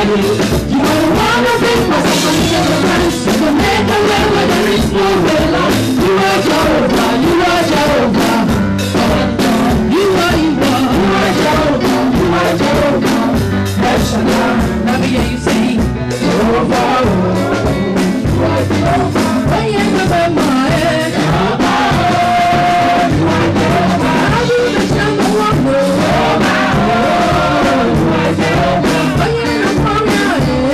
You are one of it, my sacrifice. You make a way where there is no way. You are Jehovah, you are Jehovah. You are Jehovah, you are Jehovah. El Shaddai, let me hear you sing. Jehovah, you are Jehovah. When you remember my head, Jehovah, you are Jehovah. I do the same one, Jehovah, you are Jehovah. When you remember my head.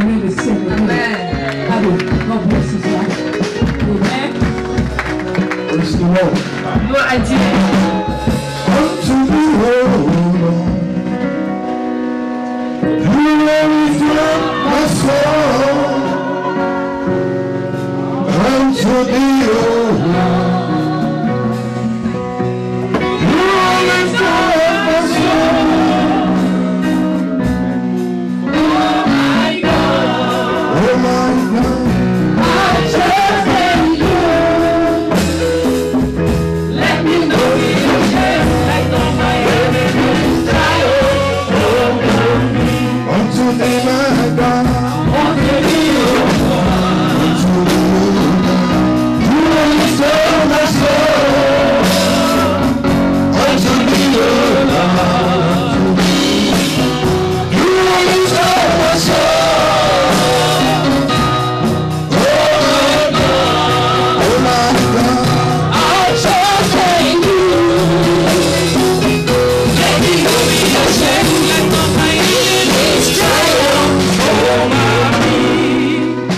remain the same. Amen. God bless his life. Amen. Praise the Lord. No idea. Unto the Lord, you always love my soul. Unto the Lord, you always love my soul. Oh my God. Oh my God. I trust in you. Let me know your strength like all my enemies try. Unto thee, my God. Unto thee, Unto the Lord, you always love my soul. Unto thee, O Lord, you always love my soul. Oh my God, I trust in you. Let me know your strength like all my enemies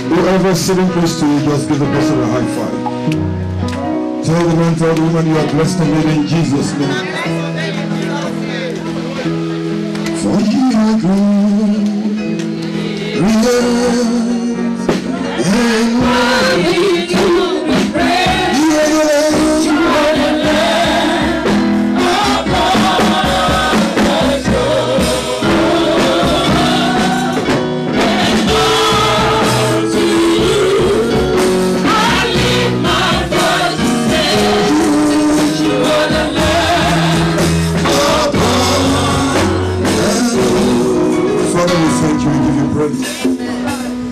whoever sitting close to you, just give the person a high five. Tell the man, tell the woman, you are blessed and made in Jesus' name. For you are glorious and worthy to be praised. you are the You are the Lamb upon the throne. And unto you I lift my voice to say, you are the Lamb Father, we thank you, we give you praise.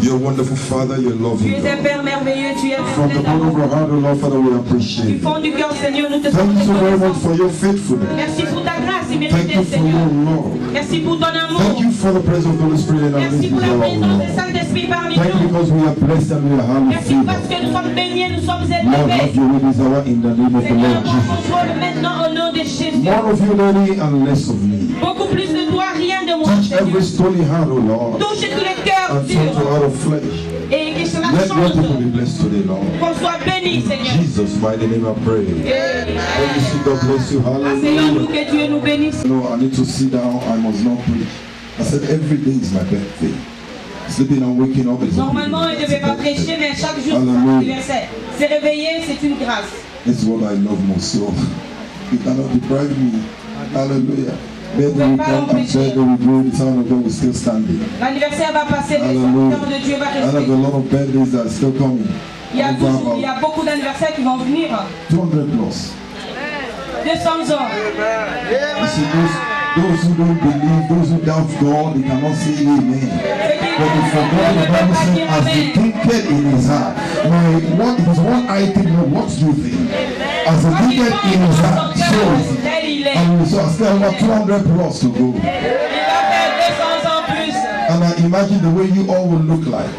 You're a wonderful Father, you're Tu loving es un God. Père merveilleux, tu es From the bottom of our heart, oh Lord, Father, we du appreciate you. fond du cœur, Seigneur, nous te Thank you so sommes very much reconnaissants. for your faithfulness. Merci pour ta grâce Thank imméritée, you for Seigneur. your love. Merci pour ton Thank amour. you for the presence of the Holy Spirit in our Merci midst, pour la Lord. présence du Saint-Esprit parmi Thank you nous. because we are blessed and we are highly Merci parce favored. que nous sommes baignés, nous sommes Lord, have élevés. your way this hour in the name of the Seigneur, Lord prends Jesus. contrôle maintenant au nom de Jésus. More of you, Daddy, and less of me. Beaucoup plus de toi, rien de moi, Touch every Seigneur. stony heart, O Lord, Touche tous les cœurs and turn to durs heart of flesh. et que cela Let your people be change. blessed today, Lord. Qu'on soit béni, In Seigneur. Jesus' mighty name I pray. When you see God bless you, Asseyons-nous, hallelujah. que Dieu nous bénisse. No, I need to sit down, I must not preach. I said every day is my birthday. Sleeping and waking up is a Normalement, je ne devais pas privilege. prêcher, mais chaque jour, c'est Hallelujah. un anniversaire. Se réveiller, c'est une grâce. It's what I love most. So you cannot deprive me. Hallelujah. Birthday will come and birthday will go, the sound of God will still standing. L'anniversaire va passer, mais le Hallelujah. temps de Dieu va I have a rester. lot of birthdays that are still coming. Il y a Over toujours, il y about a beaucoup d'anniversaires qui vont venir. 200 plus. 200 ans. You see, those who don't believe, those who doubt God, they cannot say amen. But they forgot the Bible says, as he thinketh in his heart. My, what it is one I think, not what you think. As he Quand il thinketh pense in his dans heart, son so cœur, is it. tel il est. And we saw still about 200 plus to go. Il va faire 200 ans plus. And I imagine the way you all will look like.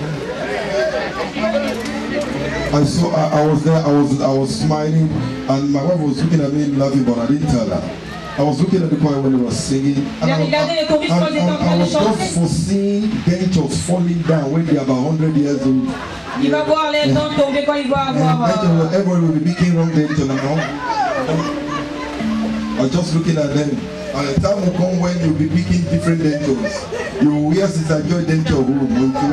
I was there, I was smiling, and my wife was looking at me laughing, but I didn't tell her. I was looking at the choir when they were singing, and I was just foreseeing benches falling down when they are about 100 years old. Il va voir les dents tomber quand il va avoir. And everyone will be making wrong benches, and I was just looking at them. And the time will come when you'll be picking different dentures. You will wear Sister Joy denture home. When you get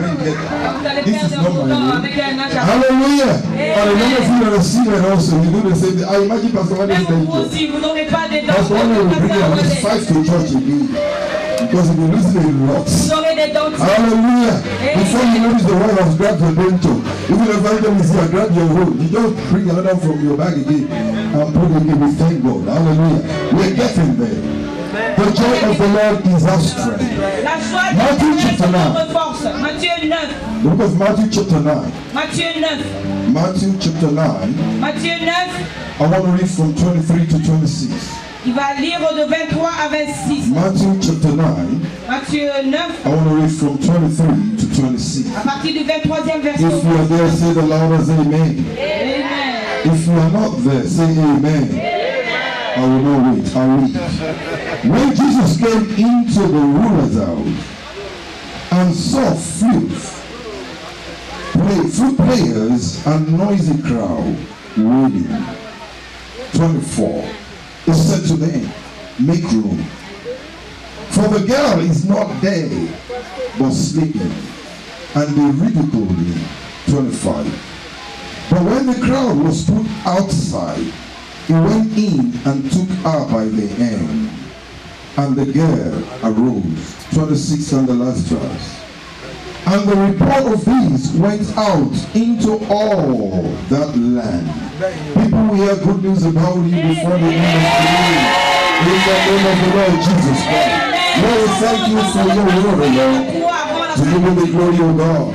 this is not my way. Hallelujah. And remember if you are a sinner also, you do the same thing. I imagine Pastor Wale is Même vous denture. aussi, vous n'aurez pas des dents. Pastor Wale will bring at least 5 to church again. Because he'll be losing a lot. Vous aurez des dents. Hallelujah. Before you notice the wife has grabbed your denture. Even if I tell you see, I grab your robe, you just bring another from your bag again and put it again. We thank God. Hallelujah. We're getting there. The joy of the Lord is our strength. La joie de Matthieu l'Éternel, chapter c'est 9. notre force. Matthieu 9. The book of Matthew chapter 9. Matthieu 9. Matthew chapter 9. Matthieu 9. I want to read from 23 to 26. Il va lire de 23 à 26. Matthew chapter 9. Matthieu 9. I want to read from 23 to 26. À partir du 23e verset. If you are there, say the loudest amen. Amen. If you are not there, say amen. I will not wait. I'll read. When Jesus came into the ruler's house and saw filth flute players and noisy crowd waiting. 24. He said to them, make room, for the girl is not dead, but sleeping. And they ridiculed him. 25. But when the crowd was put outside, he went in and took her by the hand, and the girl arose. 26 and the last verse. And the report of this went out into all that land. People will hear good news about you before the end of the day. In the name of the Lord Jesus Christ. Lord, we thank you for your word, Lord. To give you the glory of God.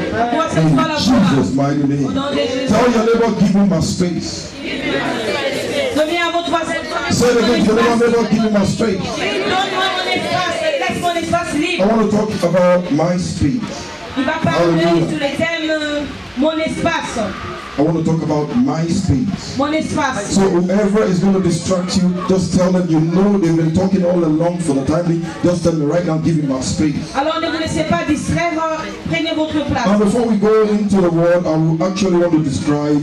In Jesus' mighty name. Tell your neighbor, give him a space. Say it again, your neighbor, give him a space. I want to talk about my space. Il va parler sur les thèmes mon espace. I want to talk about my space. Mon espace. So whoever is going to distract you, just tell them you know they've been talking all along for the time being. Just tell me right now, give him my space. Alors ne vous laissez pas distraire, prenez votre place. Now before we go into the word, I will actually want to describe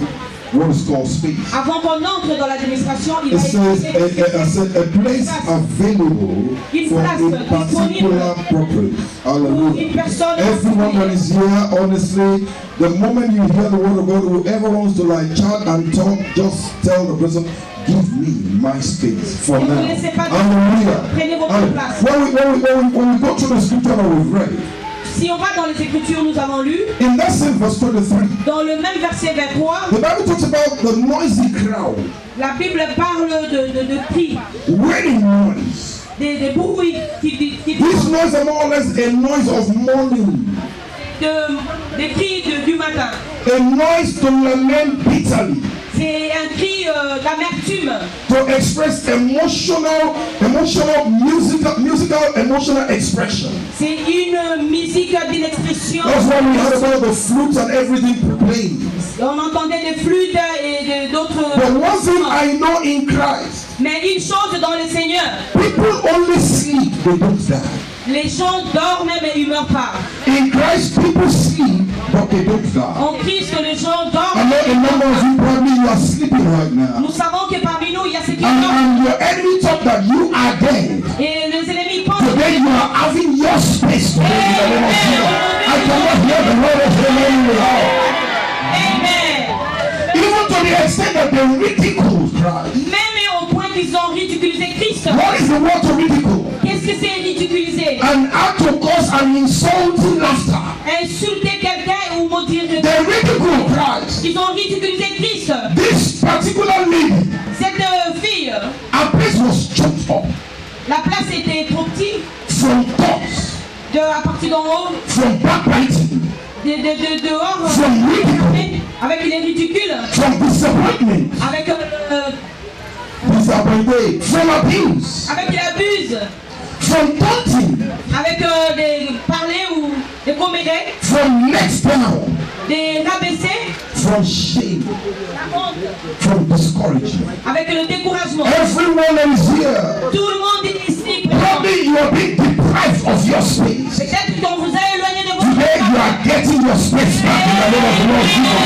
what is called space. Avant qu'on entre dans l'administration, il It va says a place available for a particular purpose. Hallelujah. Everyone that is here, honestly, the moment you hear the word of God, whoever wants to like chat and talk, just tell the person, give me my space for now. Hallelujah. When we go through the scripture that we've read, si on va dans les Écritures, nous avons lu, in that same verse 23, dans le même verset 23, the Bible talks about the noisy crowd. La Bible parle de cris, Wailing noise. des bruits This noise is more or less a noise of mourning. des cris du matin. A noise to lament bitterly. C'est un cri d'amertume. To express emotional, emotional expression. C'est une musique d'une expression. That's why we heard about the flutes and everything playing. On entendait des flûtes et d'autres. But one thing I know in Christ, mais une chose dans le Seigneur, people only sleep, they don't die. Les gens dorment mais ils ne meurent pas. In Christ, people sleep, but they don't die. En Christ, les gens dorment. I know a number of you probably you are sleeping right now. Nous savons que parmi nous, il y a ceux qui and dorment. your enemy thought that you are dead. Et les ennemis pensent. Today you are having your space today in the name of Jesus. I cannot hear the Lord of the name without. Amen. Even to the extent that they ridicule Christ. Même au point qu'ils ont ridiculisé Christ. What is the word to ridicule? Qu'est-ce que c'est ridiculiser? An act to cause an insulting laughter. Insulter quelqu'un ou maudire. They ridicule Christ. Ils ont ridiculisé Christ. This particular lady. Cette fille. Her place was choked up. La place était trop petite. From thoughts. À partir d'en haut. From backbiting. Dehors. From ridicule. Avec les ridicules. From disappointment. Avec disappointed. From abuse. Avec l'abuse. From taunting. Avec des parler ou des commérer. From next down. Des rabaisser. From shame. From discouragement. Avec le découragement. Everyone is here. Tout le monde est ici. Probably you are being deprived of your space. Peut-être qu'on vous a éloigné de votre Today you are getting your space back in the name of the Lord Jesus.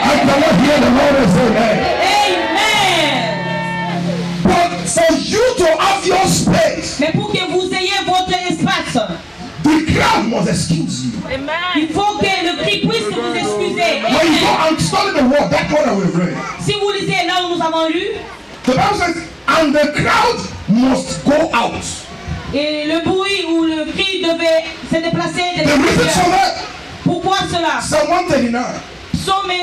I cannot hear the Lord say amen. Amen. But for you to have your space, mais pour que vous ayez votre espace, the crowd must excuse you. Amen. Il faut que le cri puisse vous excuser. When you go and study the word, that word I will read. Si vous lisez là où nous avons lu, the Bible says, and the crowd must go out. Et le bruit ou le cri devait se déplacer de l'extérieur. Pourquoi cela? Psalm 139. Psaume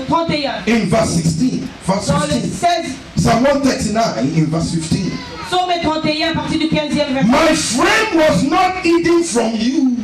31. In verse 16. Verse 15. Dans le 16. Psalm 139 in verse 15. Psaume 31 à partir du 15e verset. My friend was not hidden from you.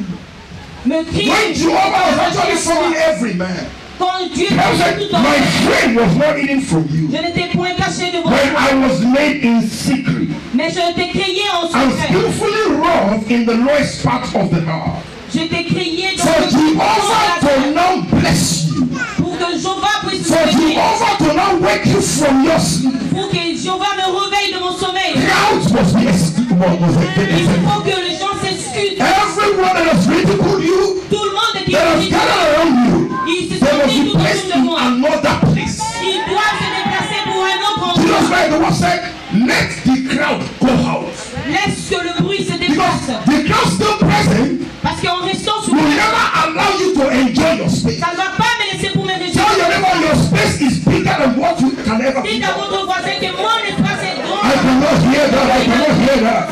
When Jehovah was actually forming every man. Quand Dieu my friend was not hidden from you. Je n'étais point caché de vous. When I was made in secret. Mais je t'ai créé en secret. And skillfully wrought in the lowest part of the heart. Je t'ai créé dans for Jehovah to now bless you. Pour que Jéhovah puisse for Jehovah to now wake you from your sleep. Pour que Jéhovah me réveille de mon sommeil. Crowds must be excused. Il faut que les gens s'excusent. Everyone that has ridiculed you, tout le monde qui that has gathered around you, they must be placed in another place. Il doit se déplacer pour un autre Jesus endroit. Christ was said, let the crowd go out. Laisse que le bruit se Because déplace. the crowd still present Parce qu'en restant sous will never allow you to enjoy your space. ça ne va pas me laisser pour me réjouir. Tell your neighbor your space is bigger than what you can ever Dites think à of. votre voisin que mon espace est I grand. cannot hear that. I cannot hear that.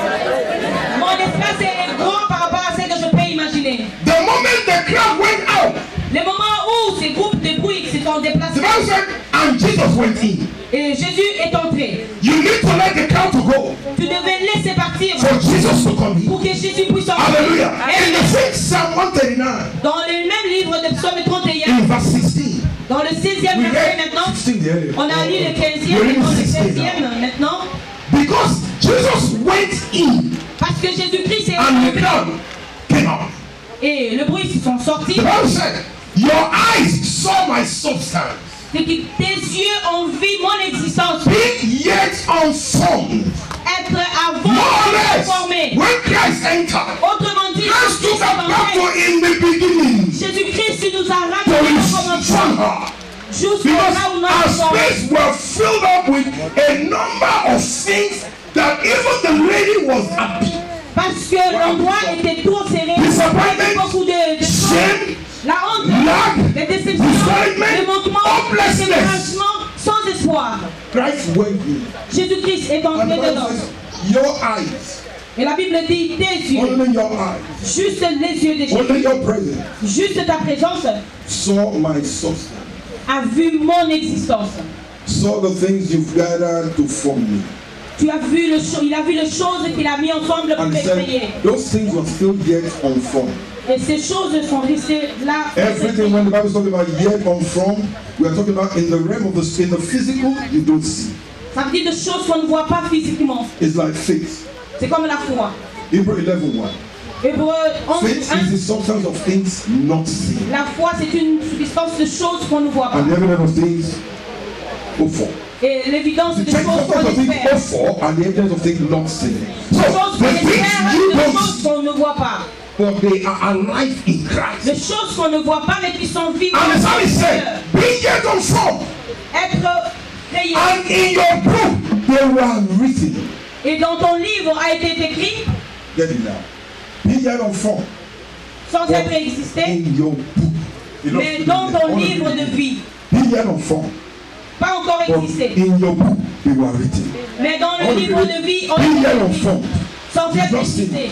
Mon espace est grand par rapport à ce que je peux imaginer. The moment the crowd went out, Le moment où ces groupes de bruit se sont the déplacés Bible said, and Jesus went in. et Jésus est entré, You need to let the crowd to go tu devais laisser partir for Jesus to come in. pour que Jésus puisse entrer. Hallelujah. In the Amen. same Psalm 139, Dans le même livre de Psaume 31, in verse 16, dans le 16e we verset read maintenant, 16 earlier. on a lu le 15e We're et in dans le 16 16e now. maintenant, Because Jesus went in parce que Jésus-Christ est and the entré crowd came out. et le bruit se sont sortis. The Bible said, your eyes saw my substance, C'est que tes yeux ont vu mon existence being yet unformed. être avant More or de less, se former. when Christ entered, Autrement dit, Christ took Jésus us back to est in the beginning, Jésus-Christ il nous a to ramenés au his commencement, stronghold. jusqu'au Because là où nous our sommes. space were filled up with a number of things that even the lady was happy. Parce que l'endroit était trop serré, Disappointment, il y avait beaucoup de choses. shame, La honte, lack, les déceptions, discouragement, le manquement, hopelessness. le découragement, sans espoir. Christ went in. Jésus-Christ est And entré the Bible dedans. says, your eyes, Et la Bible dit tes yeux, only your eyes, juste les yeux de Jésus, only your presence juste ta présence saw my substance, a vu mon existence. saw the things you've gathered to form me. Tu as vu il a vu les choses qu'il a mis ensemble pour And he t'éveiller. said, those things were still yet unformed. Et ces choses sont restées là. Everything when the Bible is talking about yet unformed, we are talking about in the realm of in the physical, you don't see. Ça veut dire des choses qu'on ne voit pas physiquement. It's like faith. C'est comme la foi. Hebrew 11:1. Hébreu 11, Faith is the substance of things not seen, la foi c'est une substance de choses qu'on ne voit pas. and the evidence of things hoped for. Et l'évidence The des choses qu'on substance of things espère. hoped for and the evidence of things not seen. So Des choses the qu'on things espère you et des don't choses see, qu'on ne voit pas. but they are alive in Christ. Des choses qu'on ne voit pas mais qui sont vives. And the dans psalmist notre said, cœur. "Be yet unformed, Être créé. and in your book they were written." Et dans ton livre a été écrit Get it now. Be yet unformed. sans être existé, In your book. You know, mais dans ton livre de vie. Be yet unformed. Pas encore But existé. in your book they were written. Mais dans le livre de vie, on Be est yet écrit unformed. sans être existé.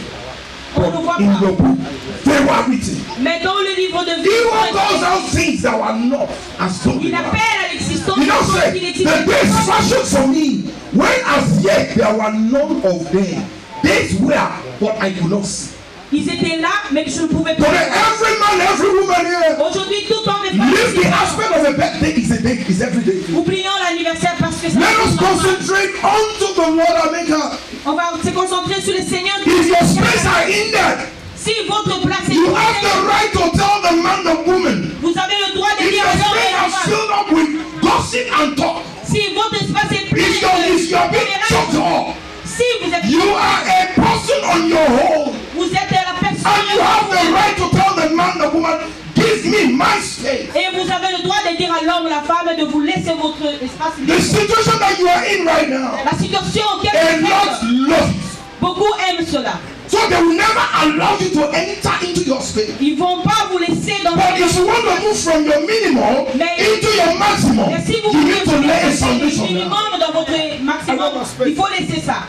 On ne voit But in your pas. book they were written. Mais dans le livre de He vie, who on est calls écrit. out things that were not as though they Il were. appelle à l'existence You des know, choses say, qui the n'existent days pas. fashioned for me, when as yet there were none of them. Days were, but I could not see. Ils étaient là, mais je ne pouvais pas. Today, every man, every woman here, Aujourd'hui, tout homme est live the parti. aspect of a birthday is a day, is every day. Oublions l'anniversaire parce que ça. Let us concentrate unto the Lord our Maker. On va se concentrer sur le Seigneur. If your space are in there, Si votre place est you have the libre, right to tell the man, the woman. vous avez le droit de If dire your à l'homme space et à la are femme. filled up with gossip and talk, Si votre espace est plein if you're being talked de to, si vous êtes you are a person on your own. vous êtes la personne And you have the right to tell the man, the woman, give me my space. et vous avez le droit de dire à l'homme ou la femme de vous laisser votre espace The libre. situation that you are in right now, La situation a auquel vous lot êtes, love it. beaucoup aiment cela. So they will never allow you to enter into your space. Ils vont pas vous laisser dans But if you want to move from your minimum into your maximum, mais si vous you voulez need to lay a passer du foundation now. minimum dans votre maximum, il faut laisser ça.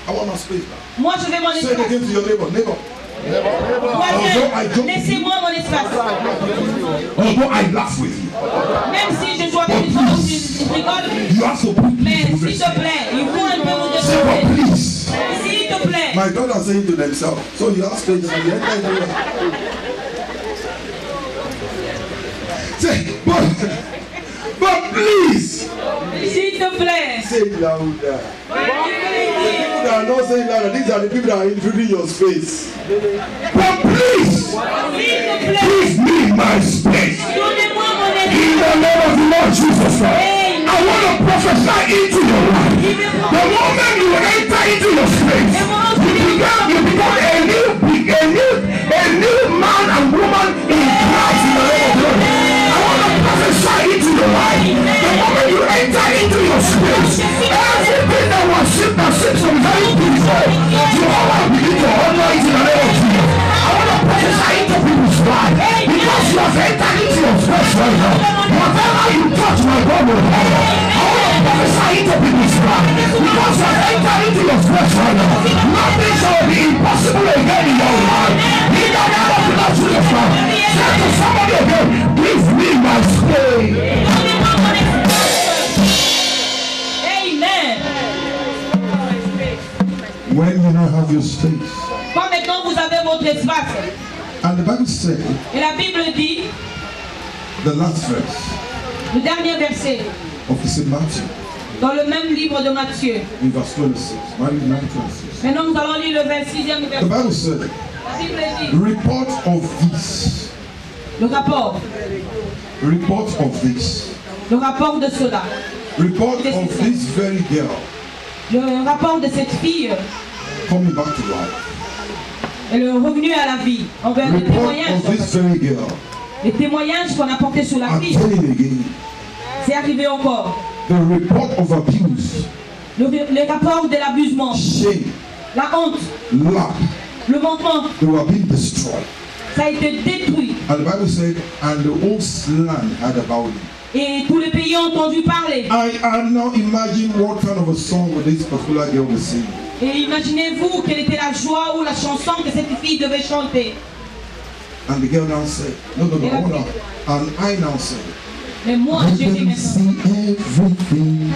I want my space back. Moi je vais mon Say it espace. again to your neighbor. Neighbor. Voisin, laissez-moi mon espace. Although I laugh with you, Même si je joue avec toi, je rigole. you have to put Mais people s'il te respect. plaît, il faut un peu vous Say, but demander. please. S'il te plaît. My daughter are saying to themselves, so you have space and you enter into it. Say, but please. S'il te plaît. Say it louder. S'il People that are not saying louder, these are the people that are intruding your space. But please, te plaît. give me my space. Donnez-moi mon In espace. the name of the Lord Jesus Christ, I want to prophesy into your life. The moment you enter into your space, you become a new man and woman in Christ in the name of the Lord. I you have entered into your flesh right now, whatever you touch, my God will help. I want to prophesy into people's life. Because you have entered into your flesh right now, nothing shall be impossible again in your life. In the name of the Lord Jesus Christ, say to somebody again, give me my space. Amen. When you now have your space. Quand maintenant vous avez votre espace. And the Bible says, Et la Bible dit, the last verse le dernier verset, of the same Matthew, dans le même livre de Matthieu. in verse 26, Matthew 9:26. Maintenant nous allons lire le 26e The verset. Bible said, La Bible dit, report of this, le rapport de cela, report of this very girl le rapport de cette fille coming back to life. est le revenu à la vie. On veut des Report témoignages. of this very girl. Les témoignages qu'on a portés sur la I'm fille, telling you again, c'est arrivé encore. the report of abuse, Le rapport de l'abusement, shame, la honte, lack, le manquement, they were being destroyed. ça a été détruit. And the Bible said, and the whole land had about it. Et tous les pays ont entendu parler. I now imagine what kind of a song this particular girl was singing. Et imaginez-vous quelle était la joie ou la chanson que cette fille devait chanter. And the girl now said, no, I want to, and I now said, Mais moi, I j'ai dit can maintenant. see everything,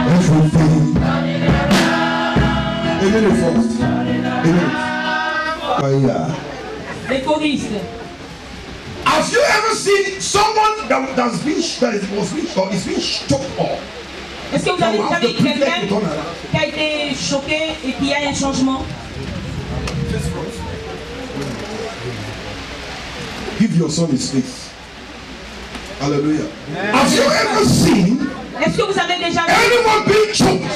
everything. A minute first, a minute. Les choristes. Have you ever seen someone that's been is being shocked up? Est-ce que vous avez déjà vu quelqu'un qui a été choqué et qui a un changement? Give your son his space. Hallelujah. Have you ever seen Est-ce que vous avez déjà vu anyone being choked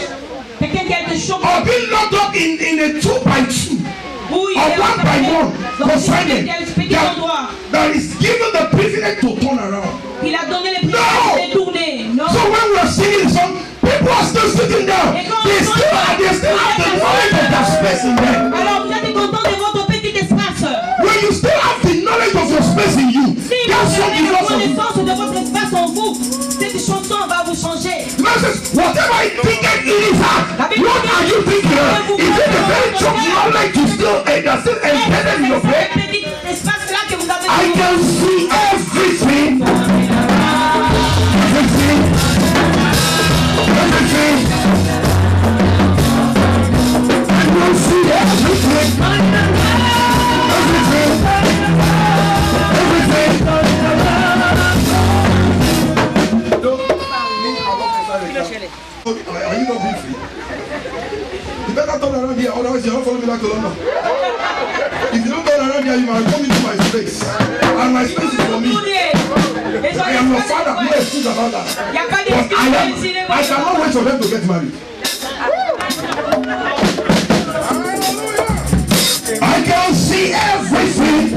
quelqu'un qui a été choqué or being locked up in a 2x2 ou il or est 1x1 dans une concerning petit endroit? that is given the privilege to turn around? Il a donné les privilèges de tourner. Non. So when we are singing the song, people are still sitting down. They still have the knowledge of that space in them. Alors vous êtes content de votre petit espace. When you still have the knowledge of your space in you, Si that vous song avez is la also connaissance de votre espace en vous, cette chanson va vous changer. whatever you think it is, what are you thinking of? Is it the very true knowledge you still that's still embedded in your brain? Ce petit espace-là que vous avez. I can see everything. Everything. Everything. I can see everything. Everything. Everything. Are you not being free? You better turn around here, otherwise you're not following me back to London. If you don't turn around here, you might come into my space. And my space is for me. I am your father. No excuse about that. But I cannot wait for them to get married. I can see everything.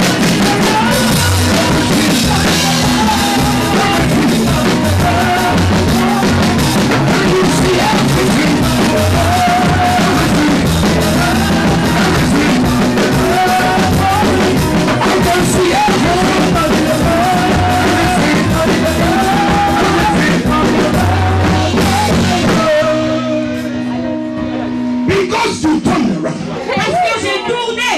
Because you turned around. Parce que j'ai tourné.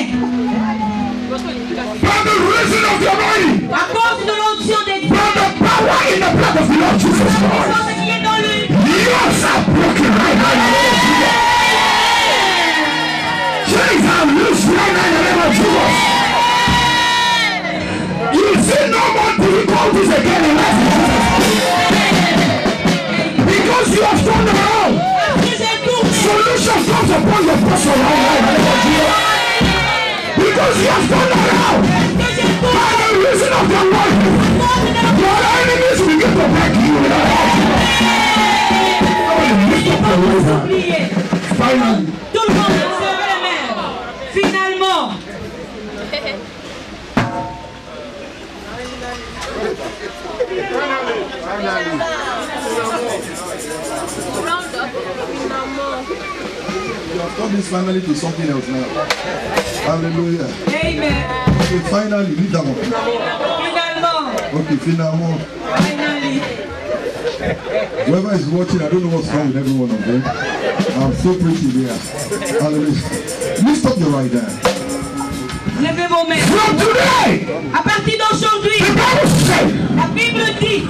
By the reason of your body. À cause de l'onction de Dieu. By the power in the blood of the Lord Jesus Christ. Ce qui est dans lui. Yours are broken right now in the name of Jesus. Chains are loose right now in the name of Jesus. You see no more difficulties again in life in Jesus. Because you have turned around. Solution comes upon your person right now in the name of Jesus. Because you have turned around. By the reason of your life, your enemies will begin to back you in the name of Jesus. Finally. Tout le monde se lève les mains. Finalement. You have turned this family to something else now. Hallelujah. Amen. Okay, finally, leave that one. Finalement. Okay, finalement. Finally. Whoever is watching, I don't know what's wrong with every one of them. I'm so pretty there. Hallelujah. Lift up your right hand. Levez vos mains. From today, À partir d'aujourd'hui, the Bible says, la Bible dit,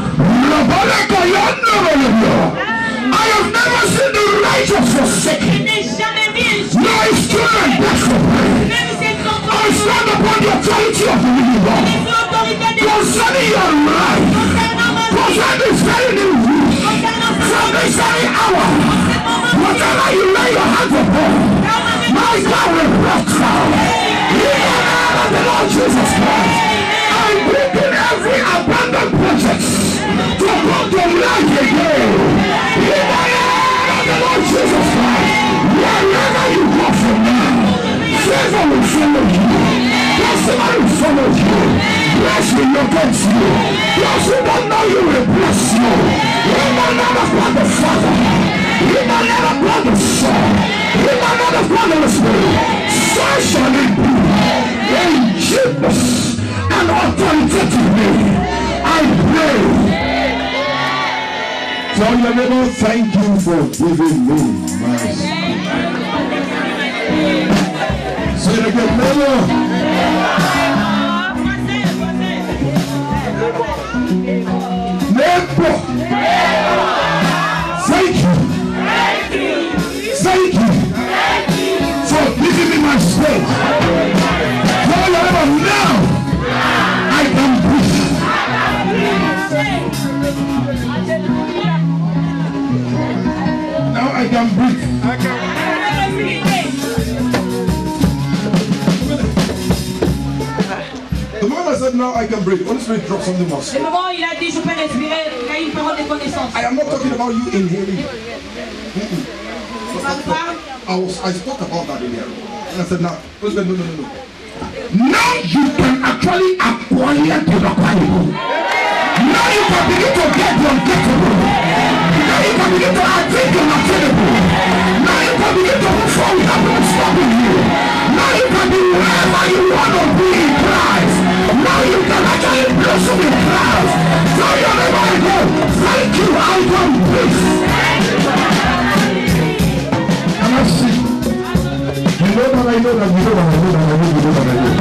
I have never seen the righteous je forsaken, n'ai jamais vu un nor his children beg for bread. même ses I enfants stand upon the authority of the living God. sous l'autorité de Concerning your life, concernant ma vie, concerning this very new week, concernant from this very hour, whatever you lay your hands upon, my God will prosper. In the name of the Lord Jesus Christ, I bring in every abandoned project to come to life again. In the name of the Lord Jesus Christ, wherever you go from now, favor will follow you. Prosperity will follow you. Bless will locate you. Those who don't know you will bless you. In the name of God the Father, in the name of God the Son, in the name of God the Spirit, so shall it be. In Jesus and authoritative name, I pray. Tell your neighbor, thank you for giving me mercy. Say it again, neighbor. Neighbor, thank you. Thank you for giving me my space. Tell your neighbor, now I can breathe. Now I can breathe. The moment I said now I can breathe, Holy Spirit dropped something else. le moment où il a dit je peux respirer, il a eu une parole de connaissance. I am not talking about you inhaling. Ça vous parle? I spoke about that earlier. And I said, now, Holy Spirit, no. Now you can actually acquire the acquirable. Now you can begin to get the ungettable. Now you can begin to attain the unattainable. Now you can begin to move forward without no one stopping you. Now you can be wherever you want to be in Christ. Now you can actually blossom in Christ. Tell your neighbor again, thank you, I can breathe. Can I see? You know that I know that you know that I know that I know you know that I know.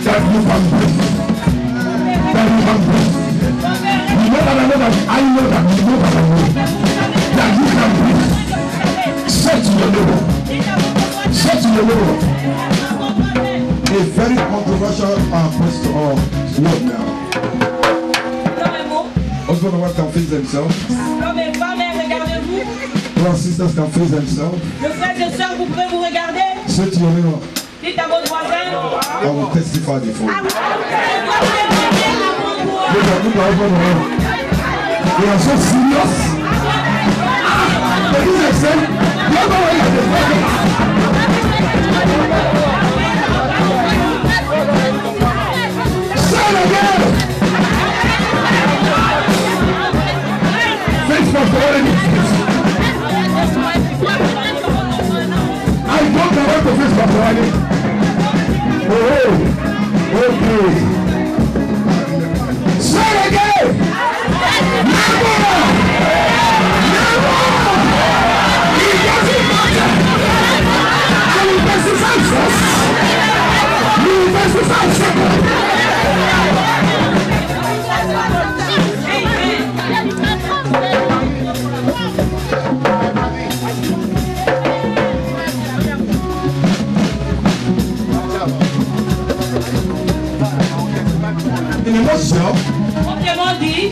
That you can breathe. That you can breathe. You know that I know that I know that you know that I know. That you can breathe. Say to your neighbor. Say to your neighbor. A very controversial word now. Husband and wife can face themselves. Comme les femmes, regardez-vous. Brothers and sisters can face themselves. Le frère et sœurs, vous pouvez vous regarder. Say to your neighbor, Dites à votre voisin. I will testify before you. Look at husband and wife. They are so serious. But this is saying, you know what you are. Say it again. Face for foreign. I don't know what to face for foreign. Oh, okay. Say it again. Never. It doesn't matter. I will testify first. You will testify second. In a nutshell, Autrement dit,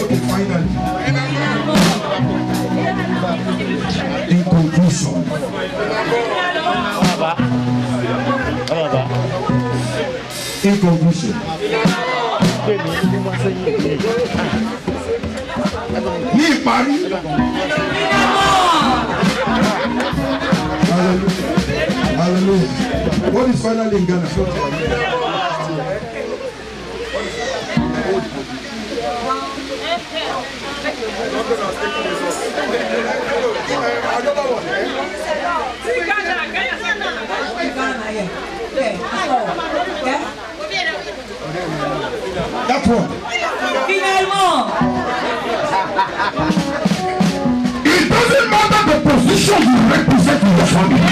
okay, finally, in conclusion, in conclusion, ní ìparí, hallelujah, what is finally in Ghana? That one. Finalement, It doesn't matter the position you represent in your family.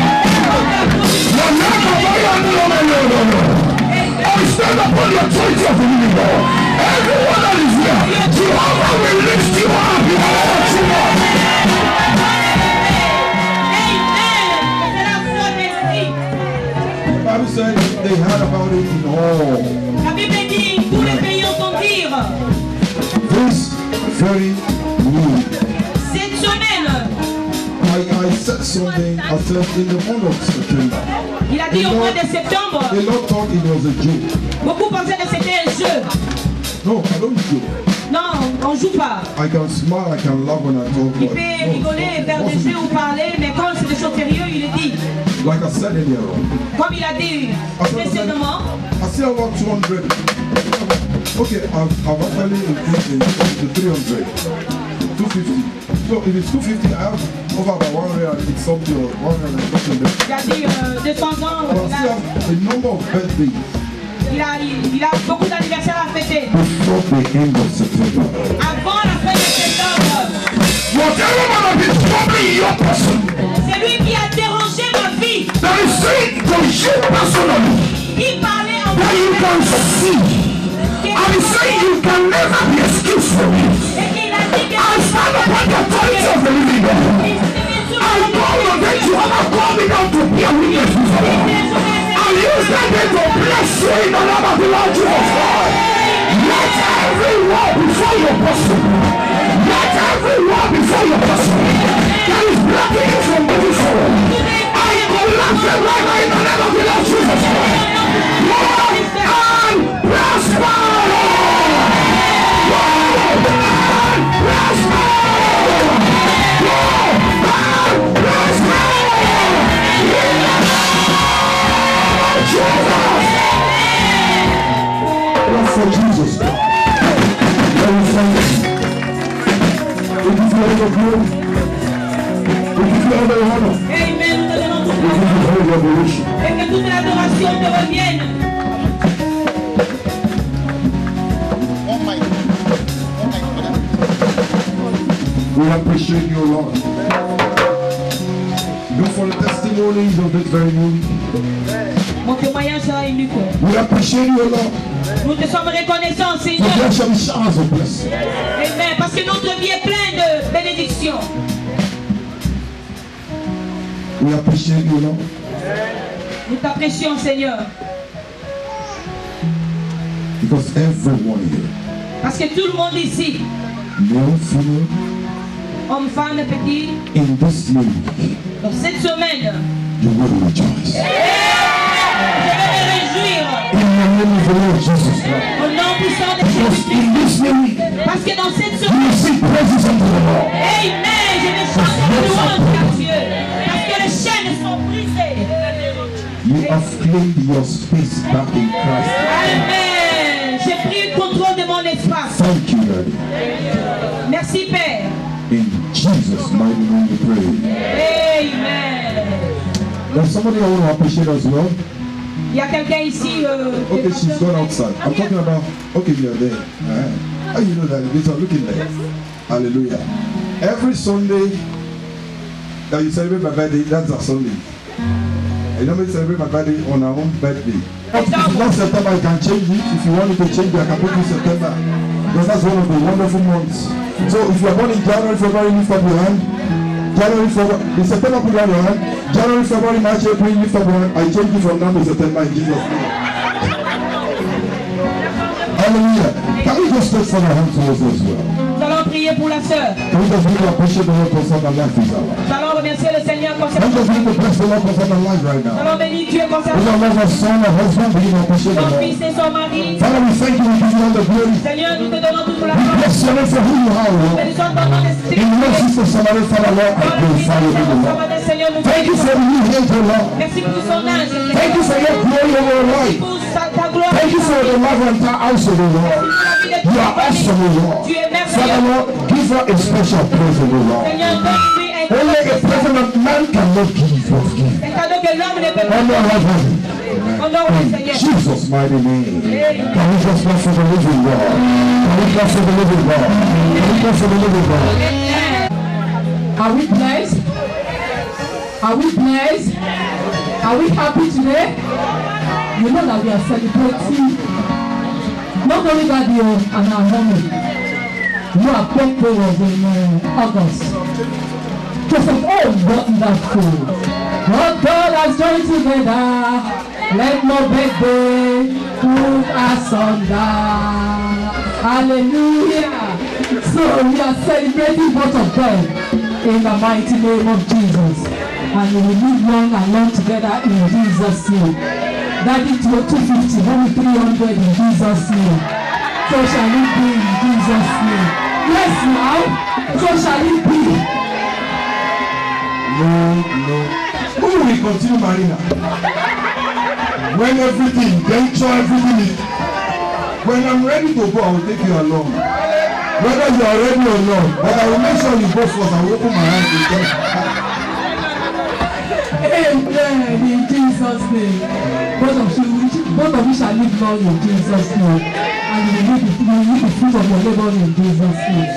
I stand upon the authority of the living God. Everyone that is here, Jehovah will lift you up. You are what you are. The Bible said they heard about it in all. la Bible dit, tous les pays entendent dire, This very week, cette semaine, I said something. I said in the month of September. il a dit au mois de septembre, The Lord thought it was a joke. beaucoup pensaient que c'était un jeu. No, I don't joke. Non, on joue pas. I can smile, I can laugh when I talk. Il but peut no, rigoler, faire des jeux ou parler, mais quand c'est des choses sérieuses, il le dit. like I said earlier on, Comme il a dit précédemment, I see about 200. Okay, I've actually increased it to 300, 250. So if it's 250, I have over about 100 and it's something or 100 and something there. il a dit 200 ans, But I still have a number of birthdays il a beaucoup d'anniversaires à fêter. before the end of September. Avant la fin de septembre, Whatever man is troubling your person, c'est lui qui a dérangé ma vie. that is saying to you personally, Il parlait en that you can see. And he's saying you can never be excused from it. et il a dit que I stand upon the authority of the living God. I call on that you are coming down to be a witness before God. I use that day to bless you in the name of the Lord Jesus Christ. Let every word before your person. Let every word before your person that is blocking you from moving forward. I collapse them right now in the name of the Lord Jesus Christ. Lord, and prosper. Lord, and prosper. Lord, and prosper. Love for Jesus. Lord, we thank you. We give you all the glory. We give you all the honor. Amen, nous te donnons toute We give you all the adoration. et que toute l'adoration te revienne. We appreciate you, Lord. Do for the testimonies of this very moment. Mon témoignage sera unique. We appreciate you, Lord. Nous te sommes reconnaissants, For Seigneur. there shall be showers of blessing. Amen. Parce que notre vie est pleine de bénédictions. We appreciate you, Lord. Nous t'apprécions, Seigneur. Because everyone here, Parce que tout le monde ici, male, female, homme, femme, petit, in this meeting, dans cette semaine, you will rejoice. je vais me réjouir In the name of the Lord Jesus Christ. au nom puissant de Because Jésus. in this meeting, Parce que dans cette you semaine, will sing praises unto the Lord. Amen, je vais chanter la louange à Dieu. Parce que les chaînes sont brisées. You have claimed your space back in Christ. Amen. J'ai pris le contrôle de mon espace. Thank you, Lord. Merci, Père. In Jesus' mighty name we pray. Amen. There's somebody I want to appreciate as well. Il y a quelqu'un ici. Okay, she's gone outside. I'm talking about, okay, you're there. How you know that? Because I'm looking there. Hallelujah. Every Sunday that you celebrate my birthday, that's a Sunday. I normally celebrate my birthday on our own birthday. If it's not September, you can change it. If you want it to change it, I can put it September. Because that's one of the wonderful months. So if you are born in January, February, lift up your hand. January, February, in September, put down your hand. January, February, March, April, lift up your hand. I change it from now to September in Jesus' name. Hallelujah. Can we just stretch for our hands towards us as well? Nous allons prier pour la sœur. Can we just really appreciate the Lord for our life is our life? Nous allons remercier le Seigneur Can we concernant. just really bless the Lord for our life right Nous now? allons bénir Dieu We concernant don't love our son, our husband, we need to appreciate the son Lord. fils et son mari. Father, we thank you, we give you all the glory. Seigneur, nous te donnons toute la We gloire. bless your name for who you are, Lord. Bénissons ton nom d'esprit. In your sister Samaria, Father, Lord, I glorify you, Lord. Seigneur, nous Thank you for the new angel, Lord. merci pour son âge. Thank you for your glory over our life. Pour ta gloire. Thank you for the love and house of the Lord. You are awesome, O Lord. Father Lord, give her a special present, O Lord. Only a present that man cannot give but give. In Jesus' mighty name. Can we just bless for the living God? Can we bless for the living God? Can we bless for the living God? Are we blessed? Are we blessed? Are we happy today? You know that we are celebrating not only that year and our mommy. Our birthday was in August. Just like, oh, wonderful. What God has joined together, let no birthday put us under. Hallelujah. So we are celebrating both of them in the mighty name of Jesus. And we will live long and long together in Jesus' name. That it will 250, maybe 300 in Jesus' name. So shall it be in Jesus' name. Yes, now. So shall it be. No. Who will continue Marina? When everything is. When I'm ready to go, I will take you along. Whether you are ready or not, but I will make sure you go first. I will open my eyes and tell you. Amen. In Jesus' name. Both of you shall live long in Jesus' name. And you will eat the fruit of your labor in Jesus' name.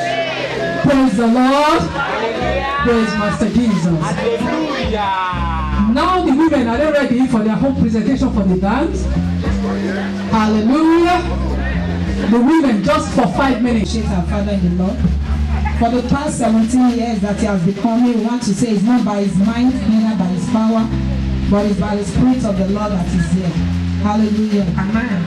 Praise the Lord. Praise Master Jesus. Now the women, are they ready for their home presentation for the dance? Hallelujah. The women, just for 5 minutes. Our Father in the Lord. For the past 17 years that he has become, we want to say it's not by his mind, neither by his power, but it's by the Spirit of the Lord that is here. Hallelujah. Amen.